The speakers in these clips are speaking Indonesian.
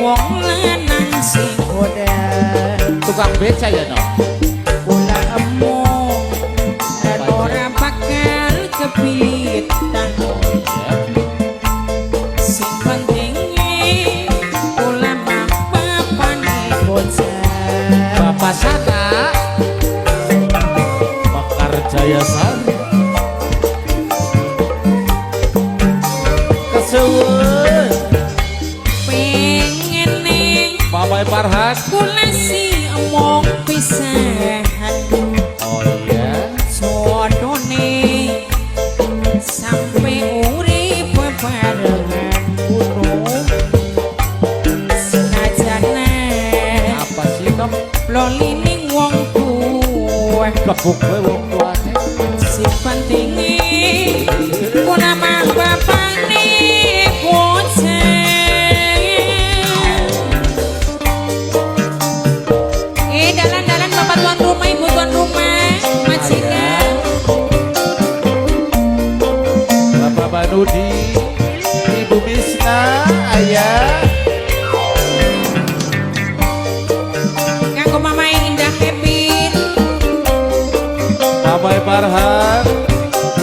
wong lanang sing godang tukang beca ya no. kula emong dan ora bakal kepitan sing pentingnya kula bapakane bocah Bapak sana Mekar Jaya Sari kesuwun pengen ning Mama Farhan. kula si omong pisahan Oh iya sodone sampe urip bebarengan kuno senajane apa sih nom lolining wong tuwa kebuk gue wong tuane si pentinge kuna bapakne bocah dalan-dalan bapak tuan rumah ibu tuan rumah majikan Bapak Banudi Ibu Bisna ayah kanggo mama yang indah Kevin Mama Farhan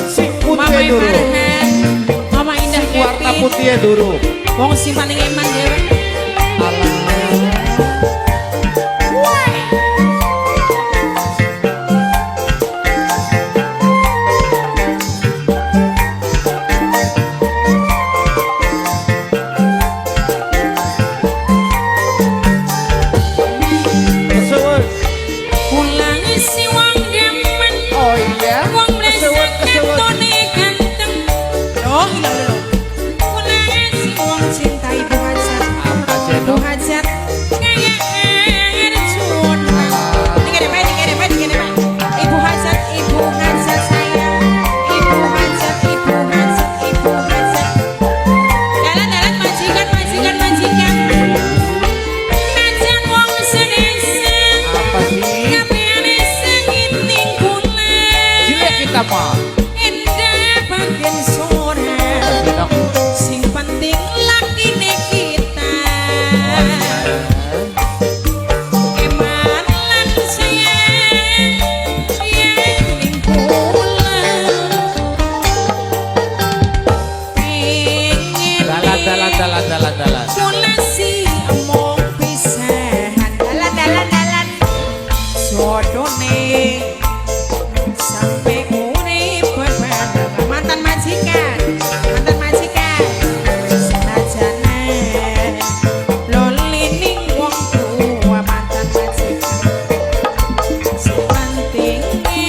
sing mama putih dulu Farhan mama indah warna Kevin putih dulu wong si paling eman dewe kesuwun pulang si wong gamen oh iya wong kesuwun blesak kesuwun katone ganteng loh hilang dulu pulang si wong cinta ibu hajat apa sih ibu nom hajat kayak Arjun dikene bae ibu hajat sayang ibu hajat dalan-dalan majikan najan wong sedesa apa sih kabehane sakiting kula cilik kita mah endah bagian sore Nom. sing penting lakine kita eman lan sayang yen kula pengen dalan kula si omong pisahan dalan sodone sampai urip bebarengan mantan majikan senajane lolining wong tua mantan majikan sepentinge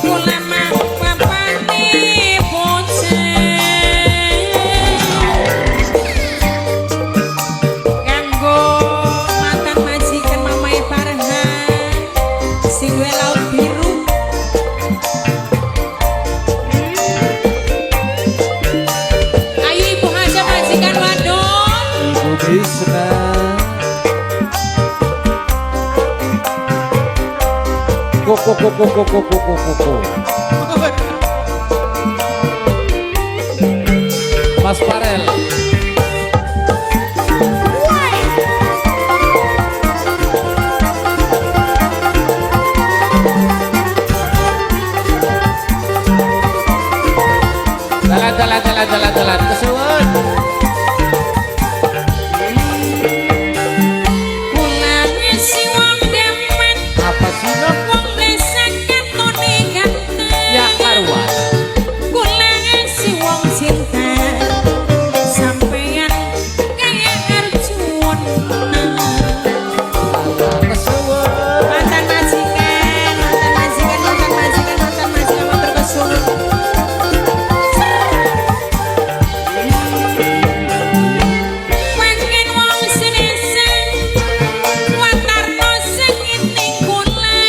kula mah bapane bocah kanggo mantan majikan mama Farhan sing duwe laut biru ayo ibu haja majikan wadon Ibu Bisna koko Mas Farel dalan kesuwun pulang si wong demen apa sih nom wong blesak katone ganteng ya karuan kulang si wong cinta sampeyan kayak Arjun kesuwun mantan majikan motor kesulut pengen wong sedesa watarno sakiting kula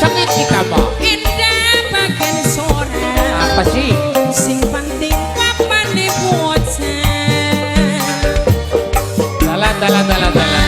sakit kita mah endah bagian sore apa sih sing penting papane bocah dalan